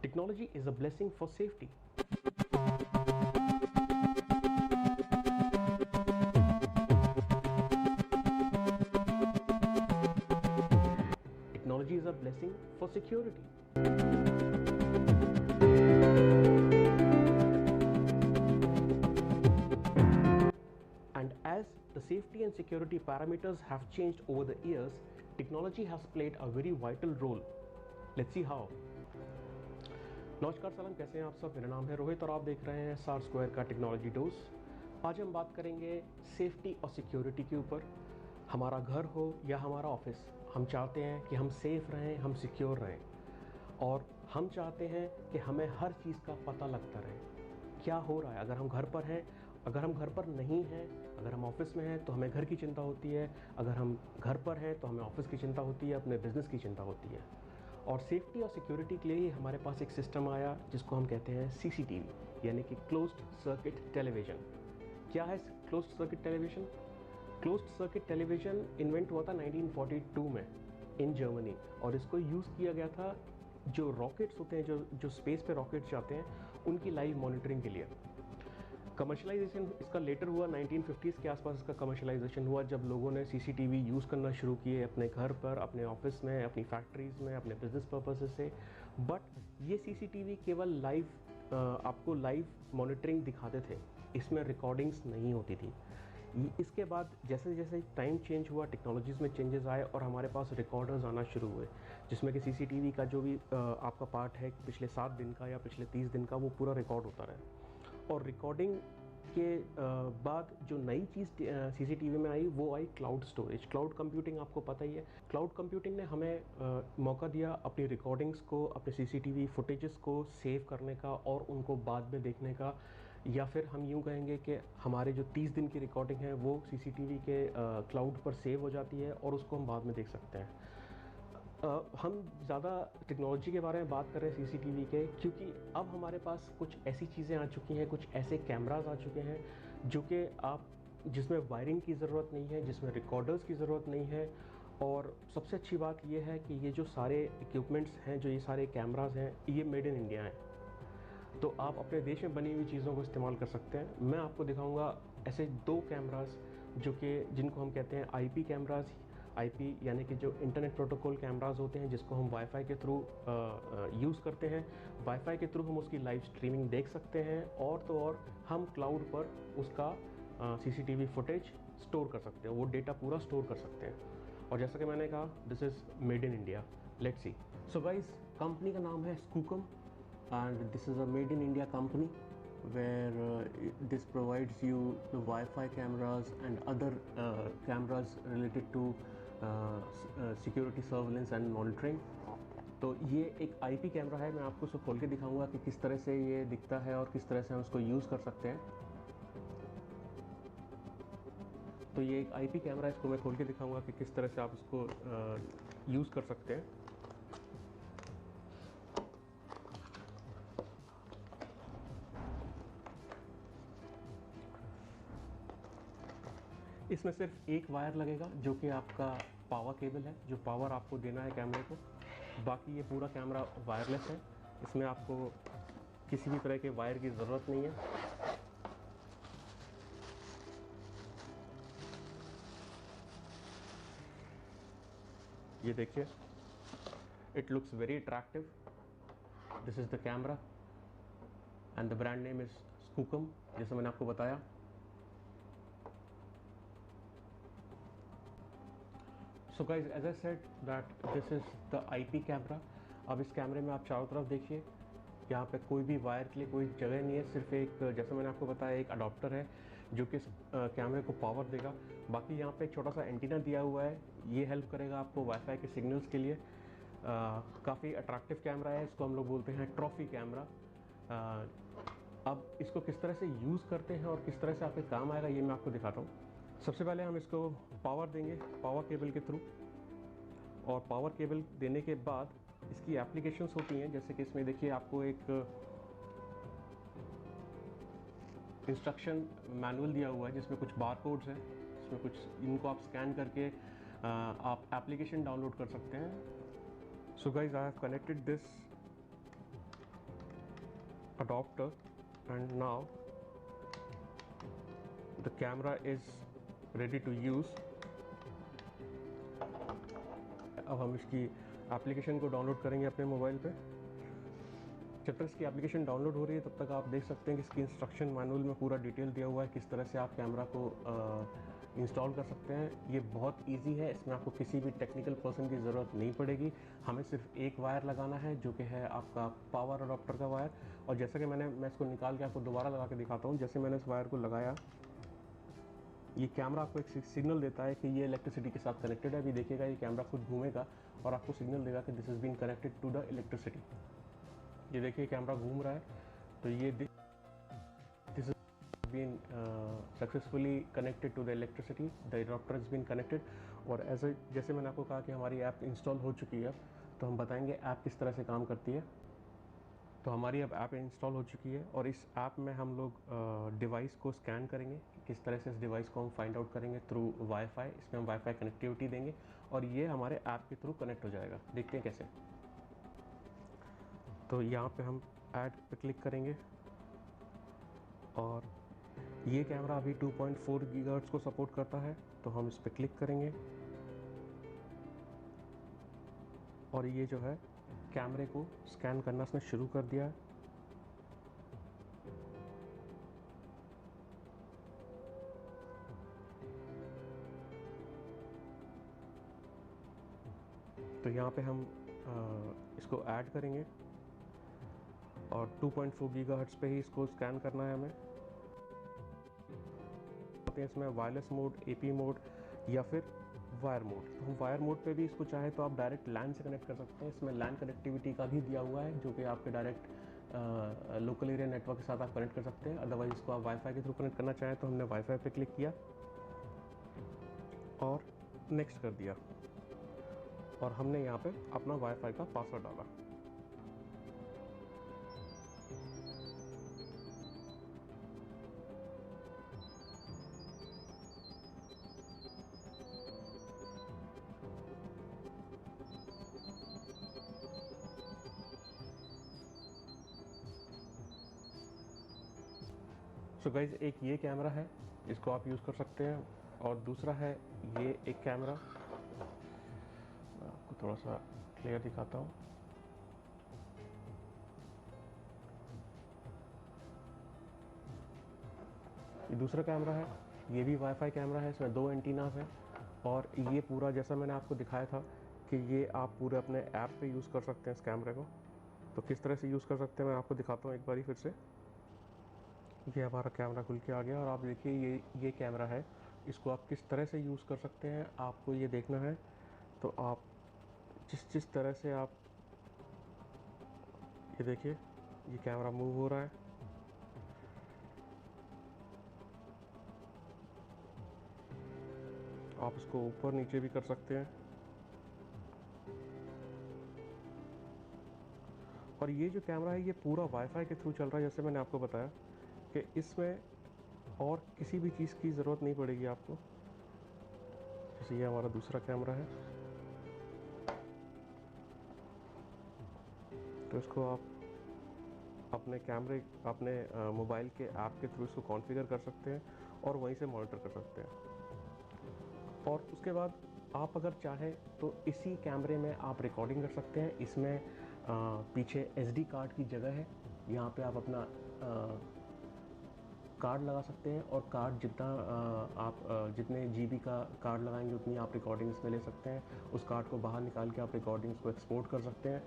Technology is a blessing for safety. Technology is a blessing for security. And as the safety and security parameters have changed over the years, technology has played a very vital role. Let's see how. नमस्कार सलाम, कैसे हैं आप सब। मेरा नाम है रोहित और आप देख रहे हैं सार स्क्वायर का टेक्नोलॉजी डोज। आज हम बात करेंगे सेफ्टी और सिक्योरिटी के ऊपर। हमारा घर हो या हमारा ऑफिस, हम चाहते हैं कि हम सेफ रहें, हम सिक्योर रहें, और हम चाहते हैं कि हमें हर चीज़ का पता लगता रहे क्या हो रहा है। अगर हम घर पर हैं, अगर हम घर पर नहीं हैं, अगर हम ऑफिस में हैं तो हमें घर की चिंता होती है, अगर हम घर पर हैं तो हमें ऑफिस की चिंता होती है, अपने बिजनेस की चिंता होती है। और सेफ्टी और सिक्योरिटी के लिए ही हमारे पास एक सिस्टम आया जिसको हम कहते हैं सीसीटीवी, यानी कि क्लोज्ड सर्किट टेलीविज़न। क्या है closed circuit television? Closed circuit television invent हुआ था 1942 में इन जर्मनी, और इसको यूज़ किया गया था जो रॉकेट्स होते हैं, जो स्पेस पे रॉकेट्स जाते हैं, उनकी लाइव मॉनिटरिंग के लिए। कमर्शलाइजेशन इसका लेटर हुआ 1950s के आसपास। इसका कमर्शलाइजेशन हुआ जब लोगों ने सीसीटीवी यूज़ करना शुरू किए अपने घर पर, अपने ऑफिस में, अपनी फैक्ट्रीज़ में, अपने बिजनेस पर्पसेस से। बट ये सीसीटीवी केवल आपको लाइव मॉनिटरिंग दिखाते थे, इसमें रिकॉर्डिंग्स नहीं होती थी। इसके बाद जैसे जैसे टाइम चेंज हुआ, टेक्नोलॉजीज़ में चेंजेस आए और हमारे पास रिकॉर्डर्स आना शुरू हुए, जिसमें कि सीसीटीवी का जो भी आपका पार्ट है पिछले 7 दिन का या पिछले 30 दिन का, वो पूरा रिकॉर्ड होता रहे। और रिकॉर्डिंग के बाद जो नई चीज़ सीसीटीवी में आई वो आई क्लाउड स्टोरेज। क्लाउड कंप्यूटिंग आपको पता ही है। क्लाउड कंप्यूटिंग ने हमें मौका दिया अपनी रिकॉर्डिंग्स को, अपने सीसीटीवी फुटेजेस को सेव करने का और उनको बाद में देखने का। या फिर हम यूँ कहेंगे कि हमारे जो 30 दिन की रिकॉर्डिंग है वो सीसीटीवी के क्लाउड पर सेव हो जाती है और उसको हम बाद में देख सकते हैं। हम ज़्यादा टेक्नोलॉजी के बारे में बात कर रहे हैं सीसीटीवी के, क्योंकि अब हमारे पास कुछ ऐसी चीज़ें आ चुकी हैं, कुछ ऐसे कैमरास आ चुके हैं जो कि जिसमें वायरिंग की ज़रूरत नहीं है, जिसमें रिकॉर्डर्स की ज़रूरत नहीं है। और सबसे अच्छी बात यह है कि ये जो सारे इक्विपमेंट्स हैं, जो ये सारे कैमरास हैं, ये मेड इन इंडिया हैं। तो आप अपने देश में बनी हुई चीज़ों को इस्तेमाल कर सकते हैं। मैं आपको दिखाऊंगा ऐसे 2 कैमरास जिनको हम कहते हैं आईपी कैमरास। आईपी यानी कि जो इंटरनेट प्रोटोकॉल कैमरास होते हैं, जिसको हम वाईफाई के थ्रू यूज़ करते हैं। वाईफाई के थ्रू हम उसकी लाइव स्ट्रीमिंग देख सकते हैं, और तो और हम क्लाउड पर उसका सीसीटीवी फुटेज स्टोर कर सकते हैं, वो डेटा पूरा स्टोर कर सकते हैं। और जैसा कि मैंने कहा, this is made in India. Let's see. So guys, company का नाम है स्कूकम, and this is a made in India company where this provides you the Wi-Fi cameras and other cameras related to security surveillance and monitoring। तो ये एक IP camera है। मैं आपको उसको खोल के दिखाऊंगा कि किस तरह से ये दिखता है और किस तरह से हम उसको यूज़ कर सकते हैं। तो ये एक आईपी कैमरा है, इसको मैं खोल के दिखाऊंगा कि किस तरह से आप इसको यूज़ कर सकते हैं। इसमें सिर्फ एक वायर लगेगा जो कि आपका पावर केबल है, जो पावर आपको देना है कैमरे को। बाकी ये पूरा कैमरा वायरलेस है, इसमें आपको किसी भी तरह के वायर की ज़रूरत नहीं है। ये देखिए, it looks very attractive. This is the camera and the brand name is Skookum, जैसे मैंने आपको बताया। So guys, as I said that this is the IP camera. अब इस कैमरे में आप चारों तरफ देखिए, यहाँ पे कोई भी वायर के लिए कोई जगह नहीं है, सिर्फ एक, जैसे मैंने आपको बताया, एक अडॉप्टर है जो कि कैमरे को पावर देगा। बाकी यहाँ पे एक छोटा सा एंटीना दिया हुआ है, ये हेल्प करेगा आपको वाईफाई के सिग्नल्स के लिए। काफ़ी अट्रैक्टिव कैमरा है, इसको हम लोग बोलते हैं ट्रॉफी कैमरा। अब इसको किस तरह से यूज़ करते हैं और किस तरह से आपके काम आएगा, ये मैं आपको दिखाता हूँ। सबसे पहले हम इसको पावर देंगे पावर केबल के थ्रू, और पावर केबल देने के बाद इसकी एप्लीकेशंस होती हैं। जैसे कि इसमें देखिए, आपको एक इंस्ट्रक्शन मैनुअल दिया हुआ है जिसमें कुछ बार कोड्स हैं, इसमें कुछ, इनको आप स्कैन करके आप एप्लीकेशन डाउनलोड कर सकते हैं। So guys, I have connected this adapter, and now the camera is ready to use. अब हम इसकी एप्लीकेशन को डाउनलोड करेंगे अपने मोबाइल पे। जब तक इसकी एप्लीकेशन डाउनलोड हो रही है तब तक आप देख सकते हैं कि इसकी इंस्ट्रक्शन मैनुअल में पूरा डिटेल दिया हुआ है किस तरह से आप कैमरा को इंस्टॉल कर सकते हैं। ये बहुत इजी है, इसमें आपको किसी भी टेक्निकल पर्सन की ज़रूरत नहीं पड़ेगी। हमें सिर्फ एक वायर लगाना है जो कि है आपका पावर अडॉप्टर का वायर। और जैसा कि मैं इसको निकाल के आपको दोबारा लगा के दिखाता हूँ। जैसे मैंने इस वायर को लगाया, ये कैमरा आपको एक सिग्नल देता है कि ये इलेक्ट्रिसिटी के साथ कनेक्टेड है। अभी देखिएगा ये कैमरा खुद घूमेगा और आपको सिग्नल देगा कि this is been connected to the electricity. ये देखिए कैमरा घूम रहा है, तो ये this is been successfully connected to the electricity, the adapter is been connected. और ऐसे जैसे मैंने आपको कहा कि हमारी ऐप इंस्टॉल हो चुकी है, तो हम बताएंगे ऐप किस तरह से काम करती है। तो हमारी अब ऐप इंस्टॉल हो चुकी है और इस ऐप में हम लोग डिवाइस को स्कैन करेंगे। किस तरह से इस डिवाइस को हम फाइंड आउट करेंगे थ्रू वाईफाई। इसमें हम वाईफाई कनेक्टिविटी देंगे और ये हमारे ऐप के थ्रू कनेक्ट हो जाएगा। देखते हैं कैसे। तो यहाँ पे हम ऐड पे क्लिक करेंगे और ये कैमरा अभी 2.4 गीगाहर्ट्ज़ को सपोर्ट करता है, तो हम इस पर क्लिक करेंगे और ये जो है कैमरे को स्कैन करना इसने शुरू कर दिया है। तो यहाँ पे हम इसको ऐड करेंगे और 2.4 गीगाहर्ट्ज़ पे ही इसको स्कैन करना है हमें। इसमें वायरलेस मोड, एपी मोड या फिर वायर मोड। तो हम वायर मोड पे भी इसको चाहे तो आप डायरेक्ट लैन से कनेक्ट कर सकते हैं। इसमें लैन कनेक्टिविटी का भी दिया हुआ है जो कि आपके डायरेक्ट लोकल एरिया नेटवर्क के साथ आप कनेक्ट कर सकते हैं। अदरवाइज इसको आप वाईफाई के थ्रू कनेक्ट करना चाहें तो हमने वाईफाई पे क्लिक किया और नेक्स्ट कर दिया और हमने यहाँ पे अपना वाईफाई का पासवर्ड डाला। सो गाइज, एक ये कैमरा है, इसको आप यूज़ कर सकते हैं। और दूसरा है ये एक कैमरा, मैं आपको थोड़ा सा क्लियर दिखाता हूँ। ये दूसरा कैमरा है, ये भी वाईफाई कैमरा है। इसमें 2 एंटीनास हैं और ये पूरा जैसा मैंने आपको दिखाया था कि ये आप पूरे अपने ऐप पे यूज़ कर सकते हैं इस कैमरे को। तो किस तरह से यूज़ कर सकते हैं मैं आपको दिखाता हूँ एक बारी फिर से। ये हमारा कैमरा खुल के आ गया और आप देखिए ये कैमरा है, इसको आप किस तरह से यूज़ कर सकते हैं आपको ये देखना है। तो आप जिस तरह से आप ये देखिए, ये कैमरा मूव हो रहा है। आप इसको ऊपर नीचे भी कर सकते हैं। और ये जो कैमरा है ये पूरा वाईफाई के थ्रू चल रहा है। जैसे मैंने आपको बताया कि इसमें और किसी भी चीज़ की ज़रूरत नहीं पड़ेगी आपको। जैसे ये हमारा दूसरा कैमरा है, तो इसको आप अपने मोबाइल के ऐप के थ्रू इसको कॉन्फ़िगर कर सकते हैं और वहीं से मॉनिटर कर सकते हैं। और उसके बाद आप अगर चाहें तो इसी कैमरे में आप रिकॉर्डिंग कर सकते हैं। इसमें पीछे SD कार्ड की जगह है, यहाँ पे आप अपना कार्ड लगा सकते हैं और कार्ड जितना आप जितने GB का कार्ड लगाएंगे उतनी आप रिकॉर्डिंग्स में ले सकते हैं। उस कार्ड को बाहर निकाल के आप रिकॉर्डिंग्स को एक्सपोर्ट कर सकते हैं।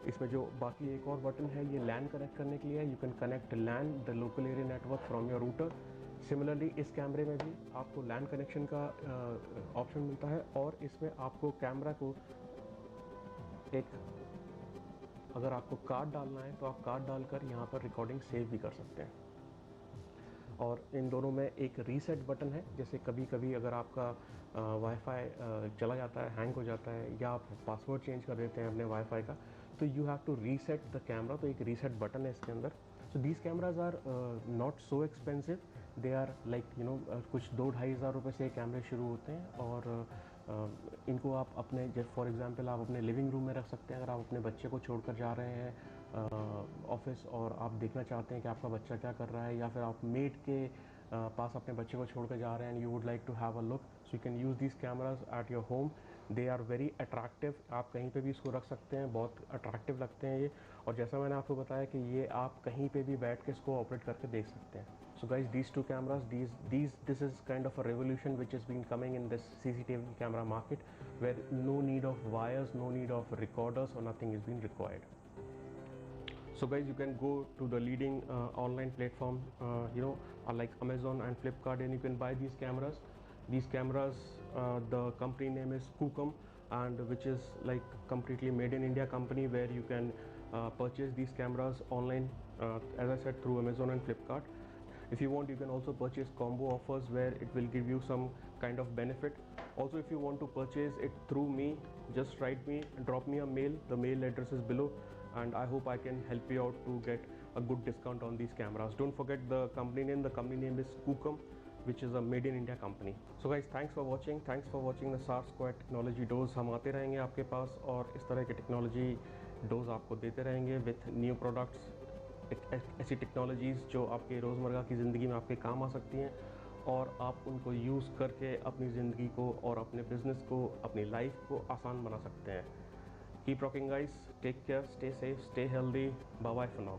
इसमें जो बाकी एक और बटन है ये लैन कनेक्ट करने के लिए है। You can connect LAN the local area network from your router. Similarly इस कैमरे में भी आपको लैन कनेक्शन का ऑप्शन मिलता है और इसमें आपको कैमरा को अगर आपको कार्ड डालना है तो आप कार्ड डालकर यहाँ पर रिकॉर्डिंग सेव भी कर सकते हैं। और इन दोनों में एक रीसेट बटन है। जैसे कभी कभी अगर आपका वाईफाई चला जाता है, हैंग हो जाता है या आप पासवर्ड चेंज कर देते हैं अपने वाईफाई का, तो you have to reset the camera. तो एक रीसेट बटन है इसके अंदर। So these cameras are not so expensive, they are like कुछ 2-2.5 हज़ार रुपये से कैमरे शुरू होते हैं। और इनको आप अपने जैसे फॉर एग्जांपल आप अपने लिविंग रूम में रख सकते हैं। अगर आप अपने बच्चे को छोड़कर जा रहे हैं ऑफिस और आप देखना चाहते हैं कि आपका बच्चा क्या कर रहा है, या फिर आप मेड के पास अपने बच्चे को छोड़ कर जा रहे हैं and you would like to have a look, so you can use these cameras at your home. They are very attractive, आप कहीं पे भी इसको रख सकते हैं, बहुत अट्रैक्टिव लगते हैं ये। और जैसा मैंने आपको बताया कि ये आप कहीं पे भी बैठ के इसको ऑपरेट करके देख सकते हैं। So guys, these two cameras, this is kind of a revolution which has been coming in this CCTV camera market, where no need of wires, no need of recorders, or nothing is being required. So guys, you can go to the leading online platform, like Amazon and Flipkart, and you can buy these cameras. These cameras, the company name is Kukum, and which is like completely made in India company, where you can purchase these cameras online, as I said, through Amazon and Flipkart. If you want, you can also purchase combo offers where it will give you some kind of benefit. Also, if you want to purchase it through me, just drop me a mail. The mail address is below, and I hope I can help you out to get a good discount on these cameras. Don't forget the company name. The company name is Kukum, which is a made in India company. So guys, thanks for watching the SAR Square technology dose. हम आते रहेंगे आपके पास और इस तरह के technology dose आपको देते रहेंगे विथ न्यू प्रोडक्ट्स, ऐसी टेक्नोलॉजीज़ जो आपके रोज़मर्रा की ज़िंदगी में आपके काम आ सकती हैं, और आप उनको यूज़ करके अपनी ज़िंदगी को और अपने बिजनेस को, अपनी लाइफ को आसान बना सकते हैं। Keep rocking guys, take care, stay safe, stay healthy, bye bye for now.